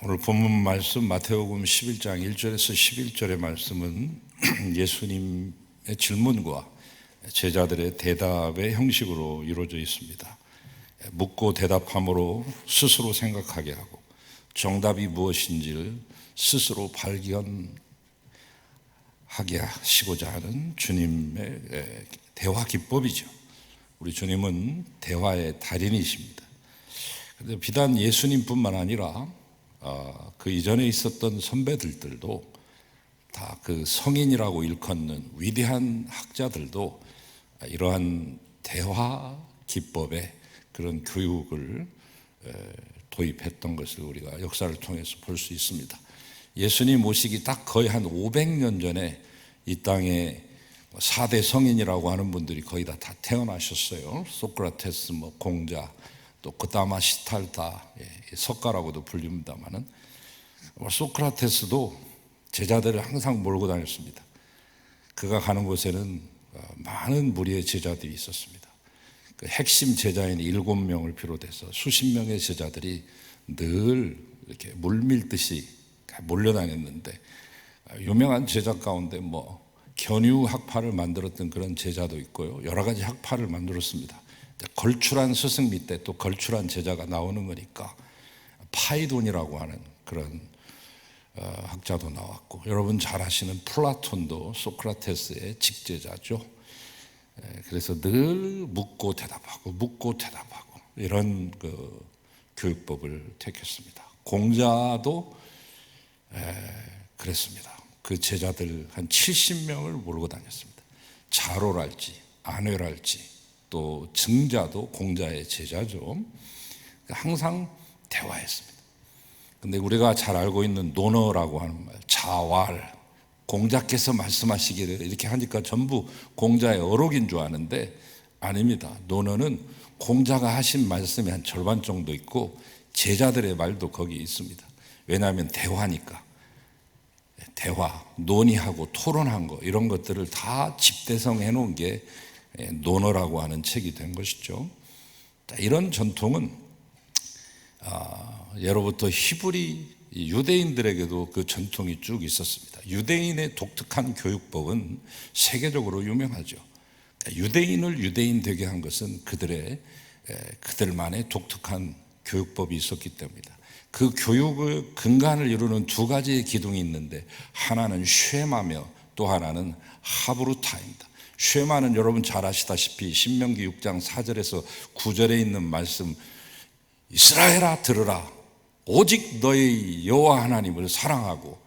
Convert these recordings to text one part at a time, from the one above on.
오늘 본문 말씀 마태복음 11장 1절에서 11절의 말씀은 예수님의 질문과 제자들의 대답의 형식으로 이루어져 있습니다. 묻고 대답함으로 스스로 생각하게 하고 정답이 무엇인지를 스스로 발견하게 하시고자 하는 주님의 대화 기법이죠. 우리 주님은 대화의 달인이십니다. 그런데 비단 예수님뿐만 아니라 그 이전에 있었던 선배들도 다 그 성인이라고 일컫는 위대한 학자들도 이러한 대화 기법의 그런 교육을 도입했던 것을 우리가 역사를 통해서 볼 수 있습니다. 예수님 오시기 딱 거의 한 500년 전에 이 땅에 4대 성인이라고 하는 분들이 거의 다 태어나셨어요. 소크라테스, 공자, 또 그다마 시탈다, 석가라고도 불립니다만은 소크라테스도 제자들을 항상 몰고 다녔습니다. 그가 가는 곳에는 많은 무리의 제자들이 있었습니다. 그 핵심 제자인 7명을 비롯해서 수십 명의 제자들이 늘 이렇게 물밀듯이 몰려다녔는데 유명한 제자 가운데 견유 학파를 만들었던 그런 제자도 있고요. 여러 가지 학파를 만들었습니다. 걸출한 스승 밑에 또 걸출한 제자가 나오는 거니까 파이돈이라고 하는 그런 학자도 나왔고, 여러분 잘 아시는 플라톤도 소크라테스의 직제자죠. 그래서 늘 묻고 대답하고 이런 그 교육법을 택했습니다. 공자도 그랬습니다. 그 제자들 한 70명을 몰고 다녔습니다. 자로랄지 안회랄지 또 증자도 공자의 제자죠. 항상 대화했습니다. 근데 우리가 잘 알고 있는 논어라고 하는 말, 자왈, 공자께서 말씀하시기를 이렇게 하니까 전부 공자의 어록인 줄 아는데 아닙니다. 논어는 공자가 하신 말씀이 한 절반 정도 있고 제자들의 말도 거기 있습니다. 왜냐하면 대화니까. 대화, 논의하고 토론한 거 이런 것들을 다 집대성해 놓은 게 논어라고 하는 책이 된 것이죠. 이런 전통은 예로부터 히브리 유대인들에게도 그 전통이 쭉 있었습니다. 유대인의 독특한 교육법은 세계적으로 유명하죠. 유대인을 유대인 되게 한 것은 그들만의 독특한 교육법이 있었기 때문이다. 그 교육의 근간을 이루는 두 가지의 기둥이 있는데 하나는 쉐마며 또 하나는 하브루타입니다. 쉐마는 여러분 잘 아시다시피 신명기 6장 4절에서 9절에 있는 말씀, 이스라엘아 들으라, 오직 너희 여호와 하나님을 사랑하고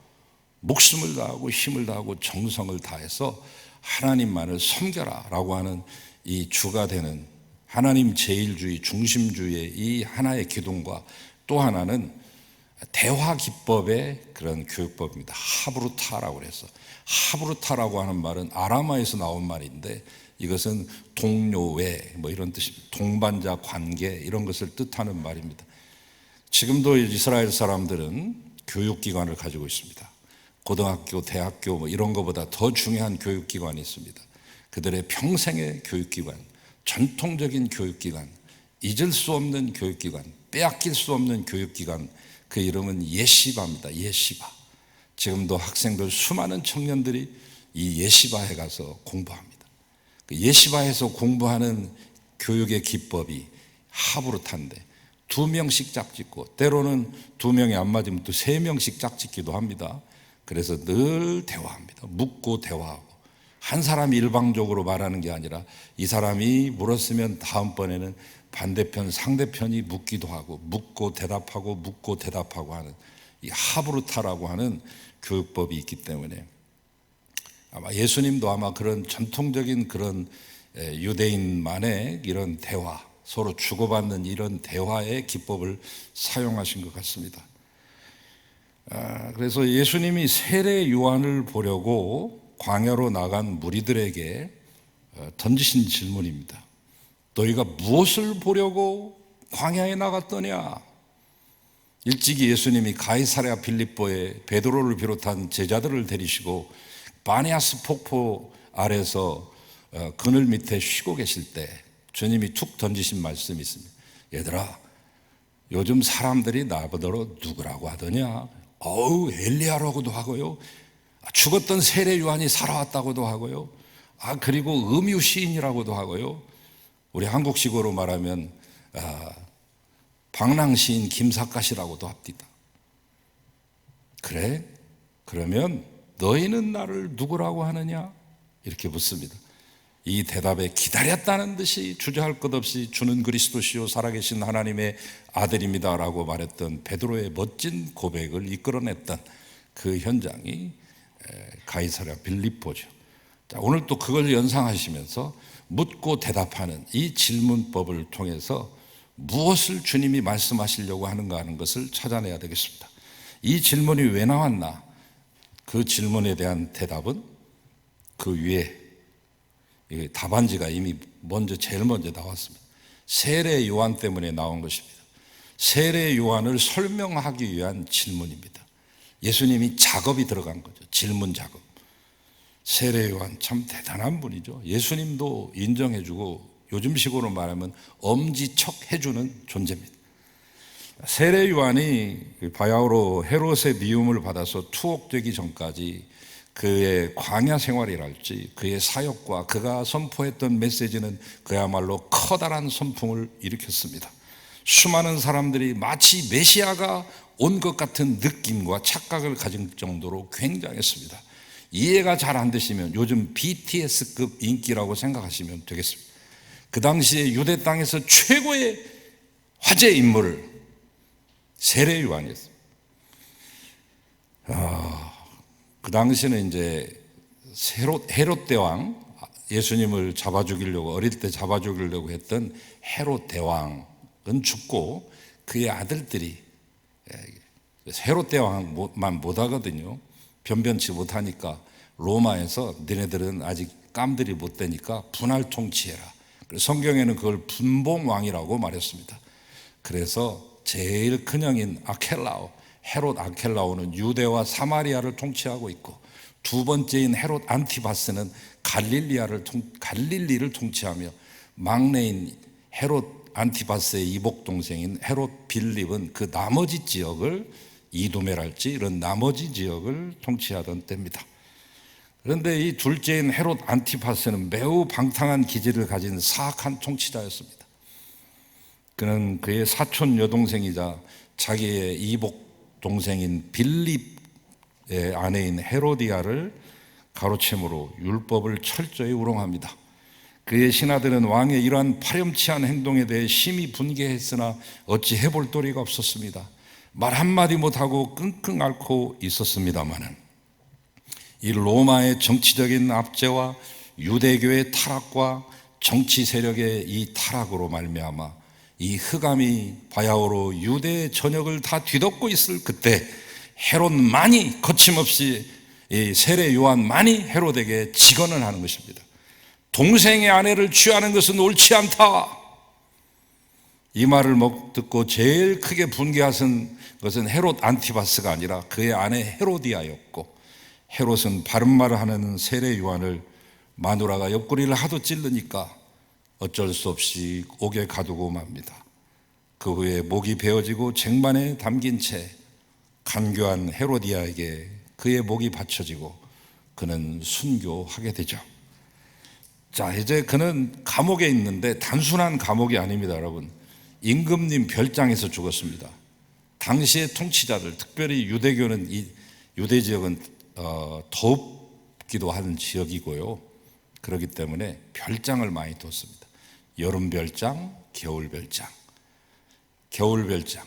목숨을 다하고 힘을 다하고 정성을 다해서 하나님만을 섬겨라 라고 하는 이 주가 되는 하나님 제일주의 중심주의의 이 하나의 기둥과 또 하나는 대화 기법의 그런 교육법입니다. 하브루타라고 그래서, 하브루타라고 하는 말은 아람어에서 나온 말인데 이것은 동료외 이런 뜻입니다. 동반자 관계 이런 것을 뜻하는 말입니다. 지금도 이스라엘 사람들은 교육기관을 가지고 있습니다. 고등학교, 대학교 이런 것보다 더 중요한 교육기관이 있습니다. 그들의 평생의 교육기관, 전통적인 교육기관, 잊을 수 없는 교육기관, 빼앗길 수 없는 교육기관, 그 이름은 예시바입니다. 예시바. 지금도 학생들 수많은 청년들이 이 예시바에 가서 공부합니다. 그 예시바에서 공부하는 교육의 기법이 하브루타인데 2명씩 짝짓고 때로는 2명이 안 맞으면 또 3명씩 짝짓기도 합니다. 그래서 늘 대화합니다. 묻고 대화하고, 한 사람이 일방적으로 말하는 게 아니라 이 사람이 물었으면 다음번에는 반대편 상대편이 묻기도 하고 묻고 대답하고 하는 이 하브루타라고 하는 교육법이 있기 때문에 아마 예수님도 아마 그런 전통적인 그런 유대인만의 이런 대화, 서로 주고받는 이런 대화의 기법을 사용하신 것 같습니다. 그래서 예수님이 세례 요한을 보려고 광야로 나간 무리들에게 던지신 질문입니다. 너희가 무엇을 보려고 광야에 나갔더냐? 일찍이 예수님이 가이사랴 빌립보에 베드로를 비롯한 제자들을 데리시고 바네아스 폭포 아래서 그늘 밑에 쉬고 계실 때 주님이 툭 던지신 말씀이 있습니다. 얘들아, 요즘 사람들이 나보더러 누구라고 하더냐? 엘리야라고도 하고요. 죽었던 세례 요한이 살아왔다고도 하고요. 그리고 음유 시인이라고도 하고요. 우리 한국식으로 말하면 방랑시인 김삿갓이라고도 합니다. 그래? 그러면 너희는 나를 누구라고 하느냐? 이렇게 묻습니다. 이 대답에 기다렸다는 듯이 주저할 것 없이 주는 그리스도시요 살아계신 하나님의 아들입니다 라고 말했던 베드로의 멋진 고백을 이끌어냈던 그 현장이 가이사랴 빌립보죠. 자, 오늘 또 그걸 연상하시면서 묻고 대답하는 이 질문법을 통해서 무엇을 주님이 말씀하시려고 하는가 하는 것을 찾아내야 되겠습니다. 이 질문이 왜 나왔나? 그 질문에 대한 대답은 그 위에 답안지가 이미 제일 먼저 나왔습니다. 세례 요한 때문에 나온 것입니다. 세례 요한을 설명하기 위한 질문입니다. 예수님이 작업이 들어간 거죠. 질문 작업. 세례 요한 참 대단한 분이죠. 예수님도 인정해주고 요즘식으로 말하면 엄지척 해주는 존재입니다. 세례 요한이 바야흐로 헤롯의 미움을 받아서 투옥되기 전까지 그의 광야 생활이랄지 그의 사역과 그가 선포했던 메시지는 그야말로 커다란 선풍을 일으켰습니다. 수많은 사람들이 마치 메시아가 온 것 같은 느낌과 착각을 가진 정도로 굉장했습니다. 이해가 잘 안 되시면 요즘 BTS급 인기라고 생각하시면 되겠습니다. 그 당시에 유대 땅에서 최고의 화제 인물을 세례 요한이었습니다. 그 당시는 이제 헤롯 대왕, 예수님을 잡아 죽이려고 어릴 때 잡아 죽이려고 했던 헤롯 대왕은 죽고 그의 아들들이 헤롯 대왕만 못하거든요. 변변치 못하니까 로마에서 너네들은 아직 깜들이 못 되니까 분할 통치해라. 성경에는 그걸 분봉왕이라고 말했습니다. 그래서 제일 큰형인 헤롯 아켈라오는 유대와 사마리아를 통치하고 있고 두 번째인 헤롯 안티바스는 갈릴리를 통치하며 막내인 헤롯 안티바스의 이복 동생인 헤롯 빌립은 그 나머지 지역을 이두메랄지 이런 나머지 지역을 통치하던 때입니다. 그런데 이 둘째인 헤롯 안티파스는 매우 방탕한 기질을 가진 사악한 통치자였습니다. 그는 그의 사촌 여동생이자 자기의 이복 동생인 빌립의 아내인 헤로디아를 가로챈으로 율법을 철저히 우롱합니다. 그의 신하들은 왕의 이러한 파렴치한 행동에 대해 심히 분개했으나 어찌 해볼 도리가 없었습니다. 말 한마디 못하고 끙끙 앓고 있었습니다마는 이 로마의 정치적인 압제와 유대교의 타락과 정치 세력의 이 타락으로 말미암아 이 흑암이 바야흐로 유대의 전역을 다 뒤덮고 있을 그때 헤롯만이 거침없이 이 세례 요한만이 헤롯에게 직언을 하는 것입니다. 동생의 아내를 취하는 것은 옳지 않다. 이 말을 듣고 제일 크게 분개하신 것은 헤롯 안티바스가 아니라 그의 아내 헤로디아였고, 헤롯은 바른 말을 하는 세례 요한을 마누라가 옆구리를 하도 찔르니까 어쩔 수 없이 옥에 가두고 맙니다. 그 후에 목이 베어지고 쟁반에 담긴 채 간교한 헤로디아에게 그의 목이 받쳐지고 그는 순교하게 되죠. 자, 이제 그는 감옥에 있는데 단순한 감옥이 아닙니다, 여러분. 임금님 별장에서 죽었습니다. 당시의 통치자들, 특별히 유대교는 이 유대 지역은 덥기도 하는 지역이고요. 그렇기 때문에 별장을 많이 뒀습니다. 여름 별장, 겨울 별장. 겨울 별장.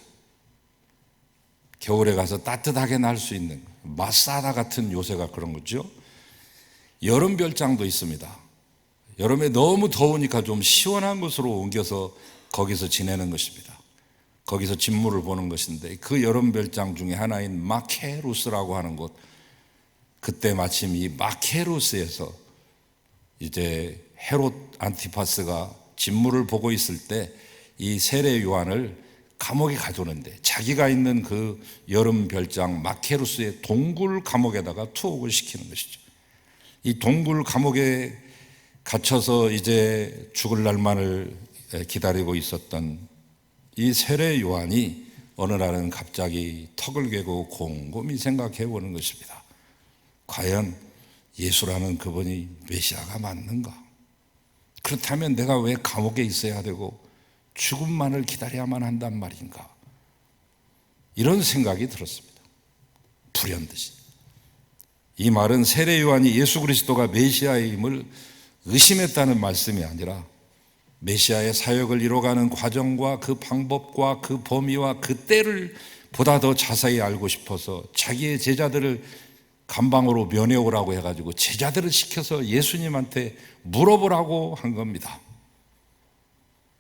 겨울에 가서 따뜻하게 날 수 있는 마사다 같은 요새가 그런 거죠. 여름 별장도 있습니다. 여름에 너무 더우니까 좀 시원한 곳으로 옮겨서 거기서 지내는 것입니다. 거기서 진물을 보는 것인데 그 여름 별장 중에 하나인 마케루스라고 하는 곳, 그때 마침 이 마케루스에서 이제 헤롯 안티파스가 진물을 보고 있을 때 이 세례 요한을 감옥에 가두는데 자기가 있는 그 여름 별장 마케루스의 동굴 감옥에다가 투옥을 시키는 것이죠. 이 동굴 감옥에 갇혀서 이제 죽을 날만을 기다리고 있었던 이 세례 요한이 어느 날은 갑자기 턱을 괴고 곰곰이 생각해 보는 것입니다. 과연 예수라는 그분이 메시아가 맞는가? 그렇다면 내가 왜 감옥에 있어야 되고 죽음만을 기다려야만 한단 말인가? 이런 생각이 들었습니다. 불현듯이. 이 말은 세례 요한이 예수 그리스도가 메시아의 힘을 의심했다는 말씀이 아니라 메시아의 사역을 이뤄가는 과정과 그 방법과 그 범위와 그 때를 보다 더 자세히 알고 싶어서 자기의 제자들을 감방으로 면회오라고 해가지고 제자들을 시켜서 예수님한테 물어보라고 한 겁니다.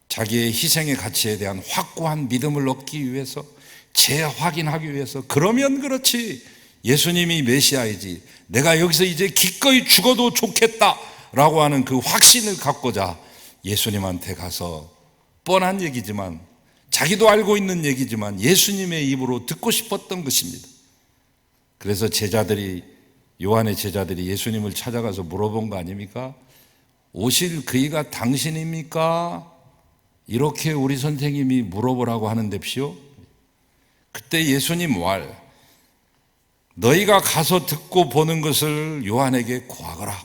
자기의 희생의 가치에 대한 확고한 믿음을 얻기 위해서, 재확인하기 위해서, 그러면 그렇지 예수님이 메시아이지 내가 여기서 이제 기꺼이 죽어도 좋겠다라고 하는 그 확신을 갖고자 예수님한테 가서 뻔한 얘기지만, 자기도 알고 있는 얘기지만 예수님의 입으로 듣고 싶었던 것입니다. 그래서 요한의 제자들이 예수님을 찾아가서 물어본 거 아닙니까? 오실 그이가 당신입니까? 이렇게 우리 선생님이 물어보라고 하는데시오. 그때 예수님 말, 너희가 가서 듣고 보는 것을 요한에게 고하거라.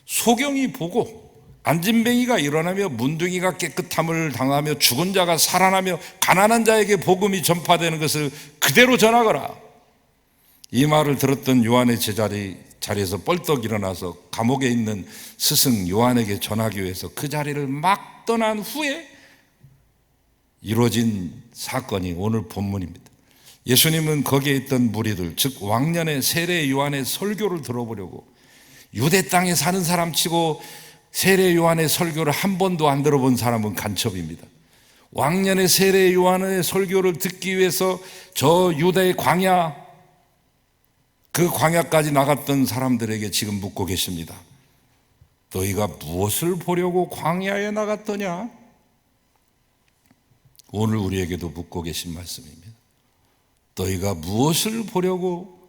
소경이 보고 안진뱅이가 일어나며 문둥이가 깨끗함을 당하며 죽은 자가 살아나며 가난한 자에게 복음이 전파되는 것을 그대로 전하거라. 이 말을 들었던 요한의 제자들이 자리에서 뻘떡 일어나서 감옥에 있는 스승 요한에게 전하기 위해서 그 자리를 막 떠난 후에 이루어진 사건이 오늘 본문입니다. 예수님은 거기에 있던 무리들, 즉 왕년의 세례 요한의 설교를 들어보려고, 유대 땅에 사는 사람 치고 세례 요한의 설교를 한 번도 안 들어본 사람은 간첩입니다. 왕년의 세례 요한의 설교를 듣기 위해서 저 유대의 광야, 그 광야까지 나갔던 사람들에게 지금 묻고 계십니다. 너희가 무엇을 보려고 광야에 나갔더냐? 오늘 우리에게도 묻고 계신 말씀입니다. 너희가 무엇을 보려고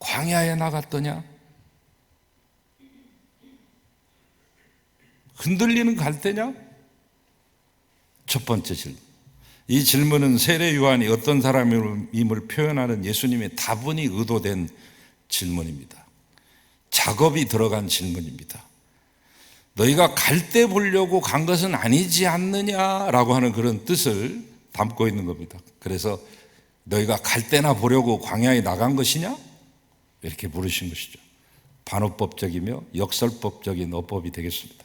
광야에 나갔더냐? 흔들리는 갈대냐? 첫 번째 질문. 이 질문은 세례 요한이 어떤 사람임을 표현하는 예수님의 다분히 의도된 질문입니다. 작업이 들어간 질문입니다. 너희가 갈대 보려고 간 것은 아니지 않느냐라고 하는 그런 뜻을 담고 있는 겁니다. 그래서 너희가 갈대나 보려고 광야에 나간 것이냐? 이렇게 물으신 것이죠. 반어법적이며 역설법적인 어법이 되겠습니다.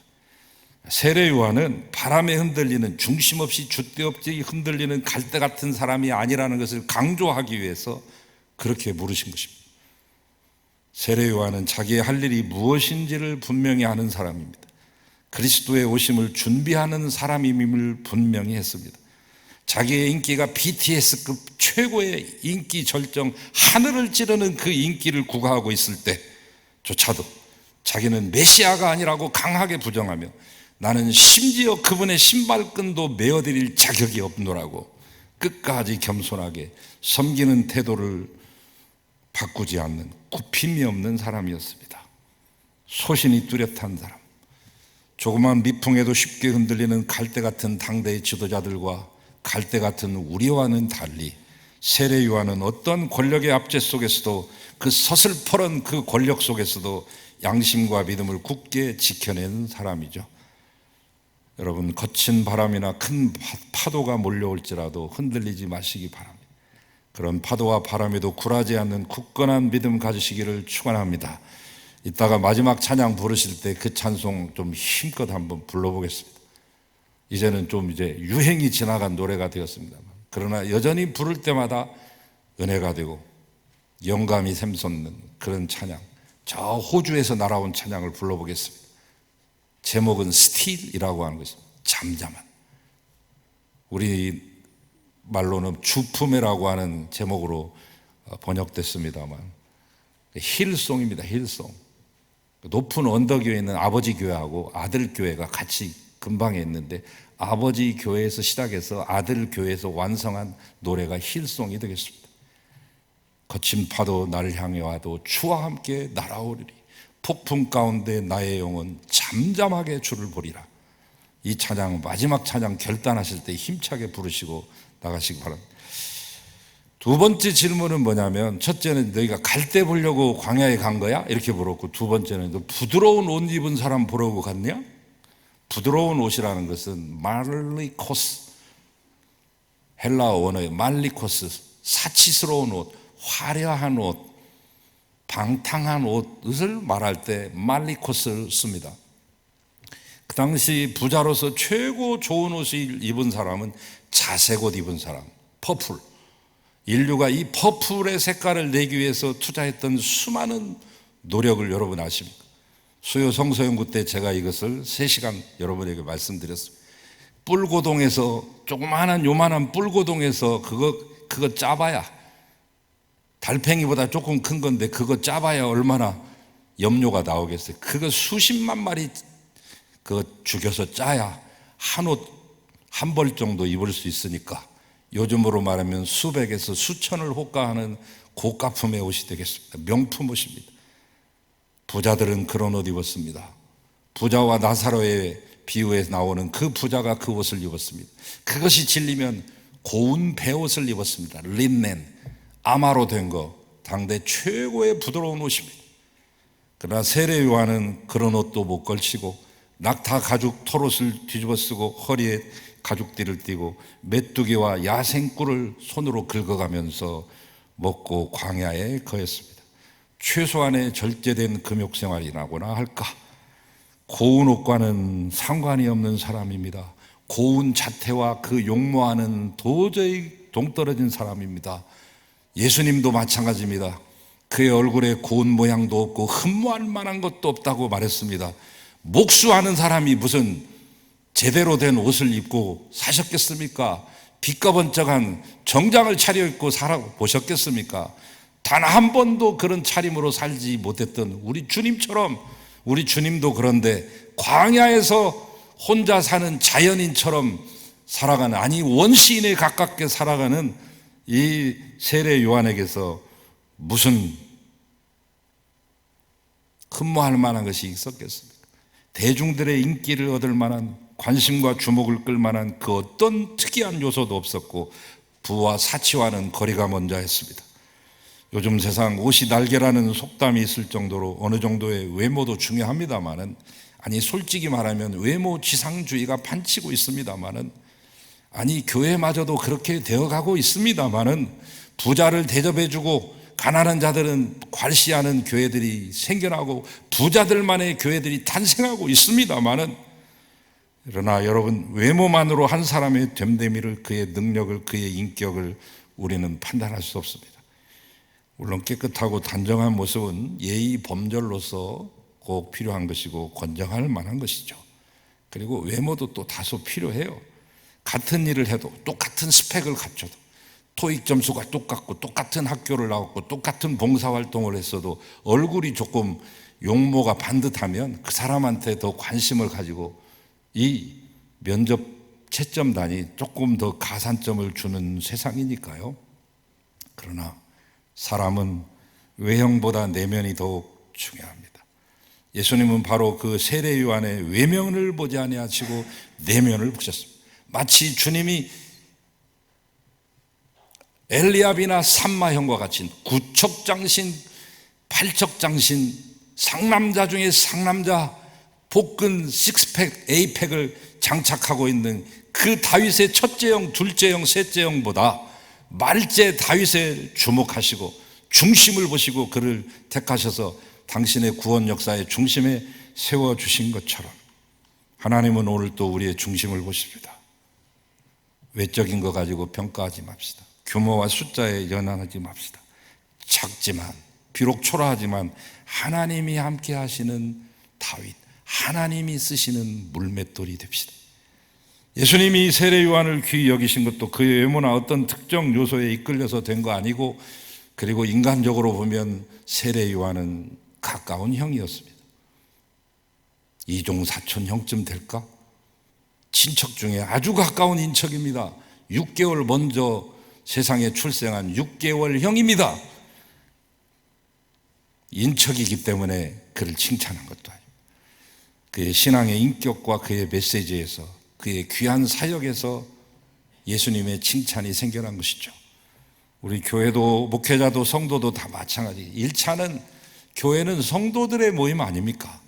세례 요한은 바람에 흔들리는, 중심 없이 줏대없이 흔들리는 갈대 같은 사람이 아니라는 것을 강조하기 위해서 그렇게 물으신 것입니다. 세례 요한은 자기의 할 일이 무엇인지를 분명히 아는 사람입니다. 그리스도의 오심을 준비하는 사람임을 분명히 했습니다. 자기의 인기가 BTS급 최고의 인기 절정, 하늘을 찌르는 그 인기를 구가하고 있을 때조차도 자기는 메시아가 아니라고 강하게 부정하며 나는 심지어 그분의 신발끈도 메어드릴 자격이 없노라고 끝까지 겸손하게 섬기는 태도를 바꾸지 않는 굽힘이 없는 사람이었습니다. 소신이 뚜렷한 사람, 조그만 미풍에도 쉽게 흔들리는 갈대 같은 당대의 지도자들과 갈대 같은 우리와는 달리 세례 요한은 어떤 권력의 압제 속에서도, 그 서슬퍼런 그 권력 속에서도 양심과 믿음을 굳게 지켜낸 사람이죠. 여러분, 거친 바람이나 큰 파도가 몰려올지라도 흔들리지 마시기 바랍니다. 그런 파도와 바람에도 굴하지 않는 굳건한 믿음 가지시기를 축원합니다. 이따가 마지막 찬양 부르실 때 그 찬송 좀 힘껏 한번 불러보겠습니다. 이제는 좀 유행이 지나간 노래가 되었습니다만, 그러나 여전히 부를 때마다 은혜가 되고 영감이 샘솟는 그런 찬양, 저 호주에서 날아온 찬양을 불러보겠습니다. 제목은 스틸이라고 하는 것입니다. 잠잠한. 우리 말로는 주품회라고 하는 제목으로 번역됐습니다만 힐송입니다. 힐송. 높은 언덕 위에 있는 아버지 교회하고 아들 교회가 같이 근방에 있는데, 아버지 교회에서 시작해서 아들 교회에서 완성한 노래가 힐송이 되겠습니다. 거친 파도 나를 향해 와도 주와 함께 날아오리리. 폭풍 가운데 나의 영혼 잠잠하게 주를 보리라. 이 찬양, 마지막 찬양 결단하실 때 힘차게 부르시고 나가시기 바랍니다. 두 번째 질문은 뭐냐면, 첫째는 너희가 갈대 보려고 광야에 간 거야? 이렇게 물었고, 두 번째는 너 부드러운 옷 입은 사람 보려고 갔냐? 부드러운 옷이라는 것은 말리코스, 헬라어 원어의 말리코스, 사치스러운 옷, 화려한 옷, 방탕한 옷을 말할 때 말리코스를 씁니다. 그 당시 부자로서 최고 좋은 옷을 입은 사람은 자색 옷 입은 사람, 퍼플. 인류가 이 퍼플의 색깔을 내기 위해서 투자했던 수많은 노력을 여러분 아십니까? 수요 성서연구 때 제가 이것을 3시간 여러분에게 말씀드렸습니다. 뿔고동에서, 조그마한 요만한 뿔고동에서 그거 짜봐야, 달팽이보다 조금 큰 건데 그거 짜봐야 얼마나 염료가 나오겠어요. 그거 수십만 마리 그거 죽여서 짜야 한 옷 한 벌 정도 입을 수 있으니까, 요즘으로 말하면 수백에서 수천을 호가하는 고가품의 옷이 되겠습니다. 명품 옷입니다. 부자들은 그런 옷 입었습니다. 부자와 나사로의 비유에 나오는 그 부자가 그 옷을 입었습니다. 그것이 진리면 고운 베옷을 입었습니다. 린넨, 아마로 된 거, 당대 최고의 부드러운 옷입니다. 그러나 세례 요한은 그런 옷도 못 걸치고 낙타 가죽 털옷을 뒤집어 쓰고 허리에 가죽띠를 띠고 메뚜기와 야생꿀을 손으로 긁어가면서 먹고 광야에 거했습니다. 최소한의 절제된 금욕생활이라고나 할까? 고운 옷과는 상관이 없는 사람입니다. 고운 자태와 그 용모와는 도저히 동떨어진 사람입니다. 예수님도 마찬가지입니다. 그의 얼굴에 고운 모양도 없고 흠모할 만한 것도 없다고 말했습니다. 목수하는 사람이 무슨 제대로 된 옷을 입고 사셨겠습니까? 빛과 번쩍한 정장을 차려입고 살아보셨겠습니까? 단 한 번도 그런 차림으로 살지 못했던 우리 주님처럼, 우리 주님도 그런데 광야에서 혼자 사는 자연인처럼 살아가는, 아니 원시인에 가깝게 살아가는 이 세례 요한에게서 무슨 흠모할 만한 것이 있었겠습니까? 대중들의 인기를 얻을 만한, 관심과 주목을 끌 만한 그 어떤 특이한 요소도 없었고 부와 사치와는 거리가 먼저 했습니다. 요즘 세상 옷이 날개라는 속담이 있을 정도로 어느 정도의 외모도 중요합니다만은, 아니 솔직히 말하면 외모 지상주의가 판치고 있습니다만은, 아니 교회마저도 그렇게 되어가고 있습니다만은, 부자를 대접해주고 가난한 자들은 괄시하는 교회들이 생겨나고 부자들만의 교회들이 탄생하고 있습니다만은, 그러나 여러분, 외모만으로 한 사람의 됨됨이를, 그의 능력을, 그의 인격을 우리는 판단할 수 없습니다. 물론 깨끗하고 단정한 모습은 예의 범절로서 꼭 필요한 것이고 권장할 만한 것이죠. 그리고 외모도 또 다소 필요해요. 같은 일을 해도, 똑같은 스펙을 갖춰도, 토익 점수가 똑같고 똑같은 학교를 나왔고 똑같은 봉사활동을 했어도 얼굴이 조금 용모가 반듯하면 그 사람한테 더 관심을 가지고 이 면접 채점단이 조금 더 가산점을 주는 세상이니까요. 그러나 사람은 외형보다 내면이 더욱 중요합니다. 예수님은 바로 그 세례 요한의 외면을 보지 아니하시고 내면을 보셨습니다. 마치 주님이 엘리압이나 삼마형과 같이 구척장신, 팔척장신, 상남자 중에 상남자, 복근 식스팩, 에이팩을 장착하고 있는 그 다윗의 첫째 형, 둘째 형, 셋째 형보다 말제 다윗에 주목하시고 중심을 보시고 그를 택하셔서 당신의 구원 역사의 중심에 세워주신 것처럼 하나님은 오늘 또 우리의 중심을 보십니다. 외적인 거 가지고 평가하지 맙시다. 규모와 숫자에 연연하지 맙시다. 작지만, 비록 초라하지만 하나님이 함께 하시는 다윗, 하나님이 쓰시는 물맷돌이 됩시다. 예수님이 세례 요한을 귀히 여기신 것도 그의 외모나 어떤 특정 요소에 이끌려서 된 거 아니고, 그리고 인간적으로 보면 세례 요한은 가까운 형이었습니다. 이종 사촌 형쯤 될까? 친척 중에 아주 가까운 인척입니다. 6개월 먼저 세상에 출생한 6개월 형입니다. 인척이기 때문에 그를 칭찬한 것도 아니고, 그의 신앙의 인격과 그의 메시지에서 그의 귀한 사역에서 예수님의 칭찬이 생겨난 것이죠. 우리 교회도 목회자도 성도도 다 마찬가지. 1차는 교회는 성도들의 모임 아닙니까?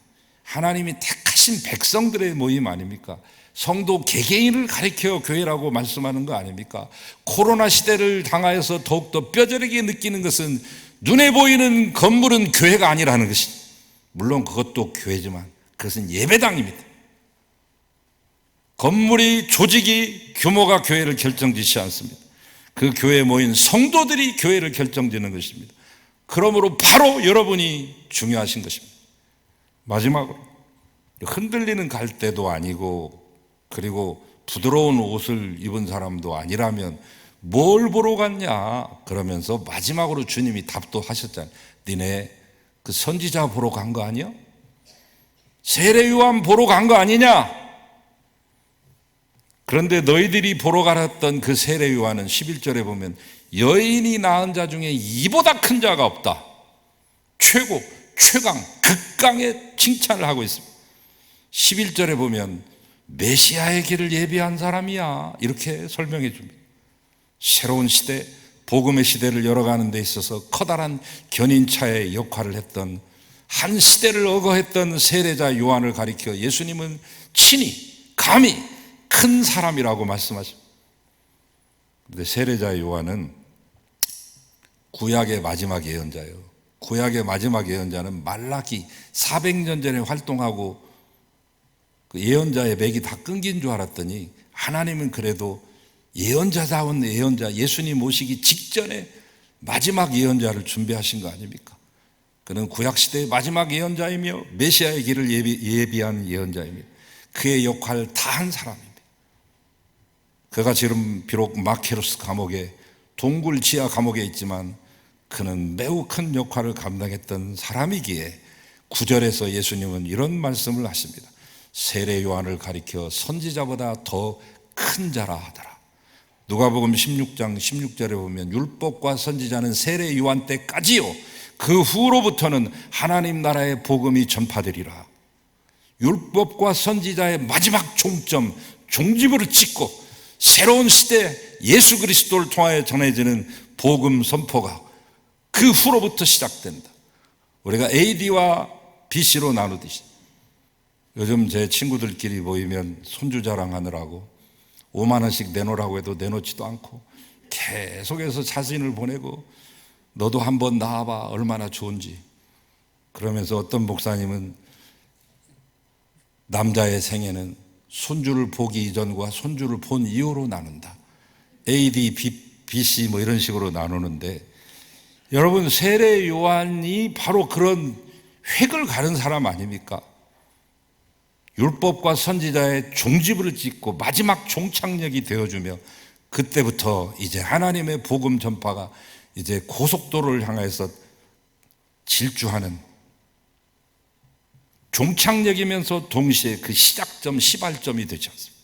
하나님이 택하신 백성들의 모임 아닙니까? 성도 개개인을 가리켜 교회라고 말씀하는 거 아닙니까? 코로나 시대를 당하여서 더욱더 뼈저리게 느끼는 것은 눈에 보이는 건물은 교회가 아니라는 것이, 물론 그것도 교회지만 그것은 예배당입니다. 건물이, 조직이, 규모가 교회를 결정짓지 않습니다. 그 교회에 모인 성도들이 교회를 결정짓는 것입니다. 그러므로 바로 여러분이 중요하신 것입니다. 마지막으로, 흔들리는 갈대도 아니고 그리고 부드러운 옷을 입은 사람도 아니라면 뭘 보러 갔냐 그러면서 마지막으로 주님이 답도 하셨잖아요. 니네 그 선지자 보러 간 거 아니야? 세례 요한 보러 간 거 아니냐? 그런데 너희들이 보러 가랬던 그 세례 요한은 11절에 보면 여인이 낳은 자 중에 이보다 큰 자가 없다. 최고, 최강, 극강의 칭찬을 하고 있습니다. 11절에 보면 메시아의 길을 예비한 사람이야, 이렇게 설명해 줍니다. 새로운 시대, 복음의 시대를 열어가는 데 있어서 커다란 견인차의 역할을 했던, 한 시대를 어거했던 세례자 요한을 가리켜 예수님은 친히 감히 큰 사람이라고 말씀하십니다. 그런데 세례자 요한은 구약의 마지막 예언자예요. 구약의 마지막 예언자는 말라기 400년 전에 활동하고 그 예언자의 맥이 다 끊긴 줄 알았더니 하나님은 그래도 예언자다운 예언자, 예수님 오시기 직전에 마지막 예언자를 준비하신 거 아닙니까? 그는 구약시대의 마지막 예언자이며 메시아의 길을 예비한 예언자입니다. 그의 역할을 다 한 사람입니다. 그가 지금 비록 마케로스 감옥에, 동굴 지하 감옥에 있지만 그는 매우 큰 역할을 감당했던 사람이기에 9절에서 예수님은 이런 말씀을 하십니다. 세례 요한을 가리켜 선지자보다 더 큰 자라 하더라. 누가복음 16장 16절에 보면 율법과 선지자는 세례 요한 때까지요, 그 후로부터는 하나님 나라의 복음이 전파되리라. 율법과 선지자의 마지막 종점, 종지부를 찍고 새로운 시대 예수 그리스도를 통하여 전해지는 복음 선포가 그 후로부터 시작된다. 우리가 AD와 BC로 나누듯이, 요즘 제 친구들끼리 모이면 손주 자랑하느라고 5만 원씩 내놓으라고 해도 내놓지도 않고 계속해서 사진을 보내고 너도 한번 나와봐 얼마나 좋은지. 그러면서 어떤 목사님은 남자의 생애는 손주를 보기 이전과 손주를 본 이후로 나눈다. AD, BC 뭐 이런 식으로 나누는데, 여러분 세례 요한이 바로 그런 획을 가른 사람 아닙니까? 율법과 선지자의 종지부를 찍고 마지막 종착역이 되어주며 그때부터 이제 하나님의 복음 전파가 이제 고속도로를 향해서 질주하는 종착역이면서 동시에 그 시작점, 시발점이 되지 않습니까?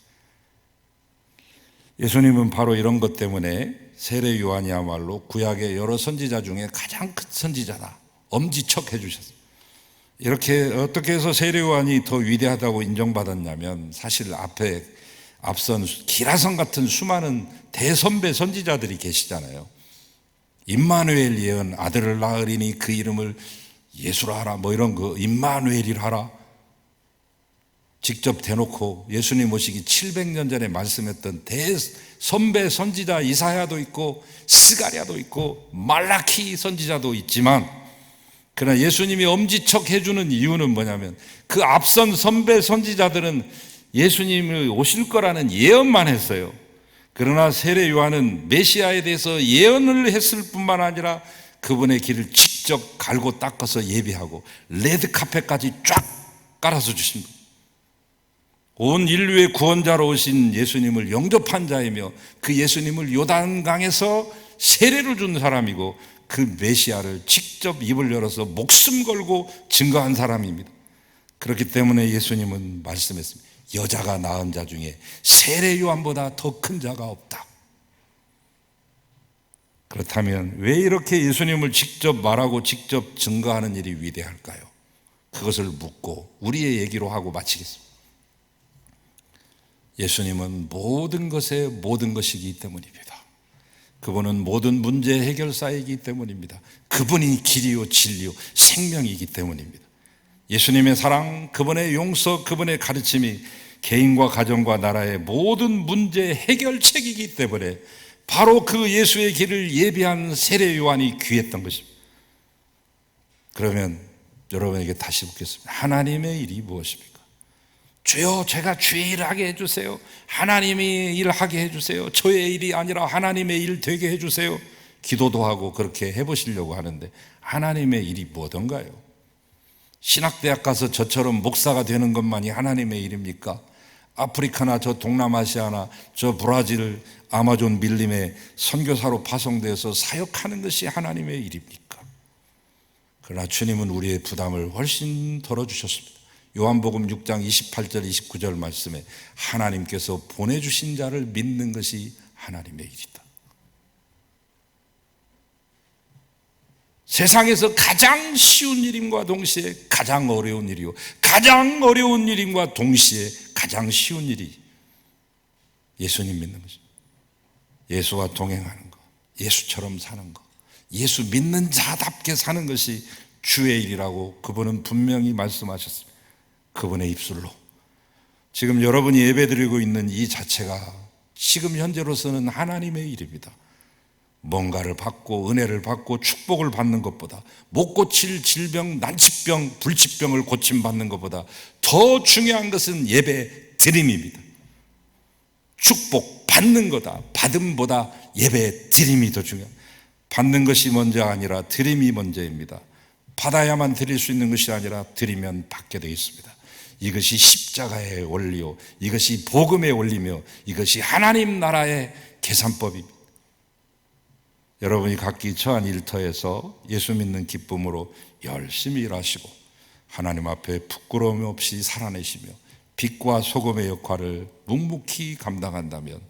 예수님은 바로 이런 것 때문에 세례 요한이야말로 구약의 여러 선지자 중에 가장 큰 선지자다, 엄지척 해주셨어요. 이렇게 어떻게 해서 세례 요한이 더 위대하다고 인정받았냐면, 사실 앞선 기라성 같은 수많은 대선배 선지자들이 계시잖아요. 임마누엘 예언, 아들을 낳으리니 그 이름을 예수라 하라, 뭐 이런 거 임마누엘이라 하라 직접 대놓고 예수님 오시기 700년 전에 말씀했던 대선배 선지자 이사야도 있고 스가랴도 있고 말라키 선지자도 있지만, 그러나 예수님이 엄지척 해주는 이유는 뭐냐면 그 앞선 선배 선지자들은 예수님을 오실 거라는 예언만 했어요. 그러나 세례 요한은 메시아에 대해서 예언을 했을 뿐만 아니라 그분의 길을 직접 갈고 닦아서 예비하고 레드카펫까지 쫙 깔아서 주십니다. 온 인류의 구원자로 오신 예수님을 영접한 자이며 그 예수님을 요단강에서 세례를 준 사람이고 그 메시아를 직접 입을 열어서 목숨 걸고 증거한 사람입니다. 그렇기 때문에 예수님은 말씀했습니다. 여자가 낳은 자 중에 세례 요한보다 더 큰 자가 없다. 그렇다면 왜 이렇게 예수님을 직접 말하고 직접 증거하는 일이 위대할까요? 그것을 묻고 우리의 얘기로 하고 마치겠습니다. 예수님은 모든 것의 모든 것이기 때문입니다. 그분은 모든 문제 해결사이기 때문입니다. 그분이 길이요 진리요 생명이기 때문입니다. 예수님의 사랑, 그분의 용서, 그분의 가르침이 개인과 가정과 나라의 모든 문제 해결책이기 때문에 바로 그 예수의 길을 예비한 세례 요한이 귀했던 것입니다. 그러면 여러분에게 다시 묻겠습니다. 하나님의 일이 무엇입니까? 주여, 제가 주의 일을 하게 해주세요. 하나님이 일하게 해주세요. 저의 일이 아니라 하나님의 일 되게 해주세요. 기도도 하고 그렇게 해보시려고 하는데 하나님의 일이 뭐던가요? 신학대학 가서 저처럼 목사가 되는 것만이 하나님의 일입니까? 아프리카나 저 동남아시아나 저 브라질 아마존 밀림에 선교사로 파송돼서 사역하는 것이 하나님의 일입니까? 그러나 주님은 우리의 부담을 훨씬 덜어주셨습니다. 요한복음 6장 28절 29절 말씀에 하나님께서 보내주신 자를 믿는 것이 하나님의 일이다. 세상에서 가장 쉬운 일임과 동시에 가장 어려운 일이요, 가장 어려운 일임과 동시에 가장 쉬운 일이 예수님 믿는 것입니다. 예수와 동행하는 것, 예수처럼 사는 것, 예수 믿는 자답게 사는 것이 주의 일이라고 그분은 분명히 말씀하셨습니다. 그분의 입술로. 지금 여러분이 예배드리고 있는 이 자체가 지금 현재로서는 하나님의 일입니다. 뭔가를 받고 은혜를 받고 축복을 받는 것보다, 못 고칠 질병, 난치병, 불치병을 고침받는 것보다 더 중요한 것은 예배 드림입니다. 축복 받는 거다, 받음보다 예배 드림이 더 중요합니다. 받는 것이 먼저 아니라 드림이 먼저입니다. 받아야만 드릴 수 있는 것이 아니라 드리면 받게 되어 있습니다. 이것이 십자가의 원리요, 이것이 복음의 원리며 이것이 하나님 나라의 계산법입니다. 여러분이 각기 처한 일터에서 예수 믿는 기쁨으로 열심히 일하시고 하나님 앞에 부끄러움 없이 살아내시며 빛과 소금의 역할을 묵묵히 감당한다면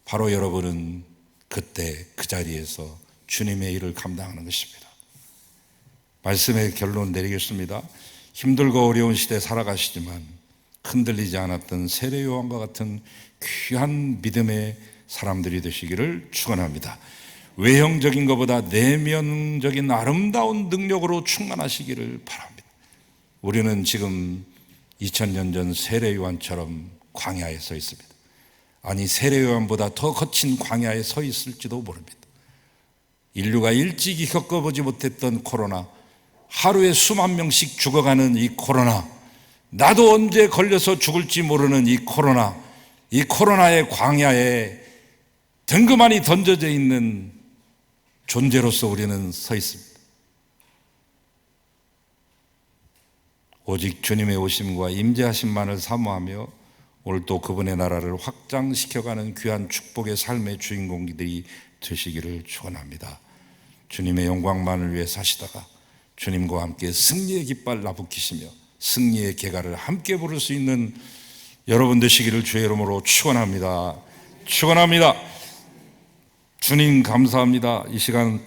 바로 여러분은 그때 그 자리에서 주님의 일을 감당하는 것입니다. 말씀의 결론 내리겠습니다. 힘들고 어려운 시대에 살아가시지만 흔들리지 않았던 세례 요한과 같은 귀한 믿음의 사람들이 되시기를 축원합니다. 외형적인 것보다 내면적인 아름다운 능력으로 충만하시기를 바랍니다. 우리는 지금 2000년 전 세례 요한처럼 광야에 서 있습니다. 아니, 세례 요한보다 더 거친 광야에 서 있을지도 모릅니다. 인류가 일찍이 겪어보지 못했던 코로나, 하루에 수만 명씩 죽어가는 이 코로나, 나도 언제 걸려서 죽을지 모르는 이 코로나의 광야에 덩그마니 던져져 있는 존재로서 우리는 서 있습니다. 오직 주님의 오심과 임재하심만을 사모하며 오늘 또 그분의 나라를 확장시켜가는 귀한 축복의 삶의 주인공들이 되시기를 축원합니다. 주님의 영광만을 위해 사시다가 주님과 함께 승리의 깃발 나부키시며 승리의 개가를 함께 부를 수 있는 여러분 되시기를 주의 이름으로 축원합니다. 축원합니다. 주님 감사합니다. 이 시간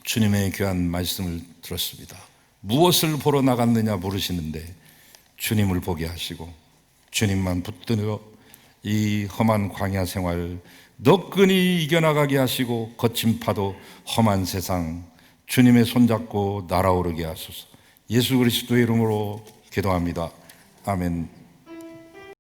주님의 귀한 말씀을 들었습니다. 무엇을 보러 나갔느냐 물으시는데 주님을 보게 하시고 주님만 붙들어 이 험한 광야 생활 너끈히 이겨나가게 하시고 거친 파도 험한 세상 주님의 손잡고 날아오르게 하소서. 예수 그리스도의 이름으로 기도합니다. 아멘.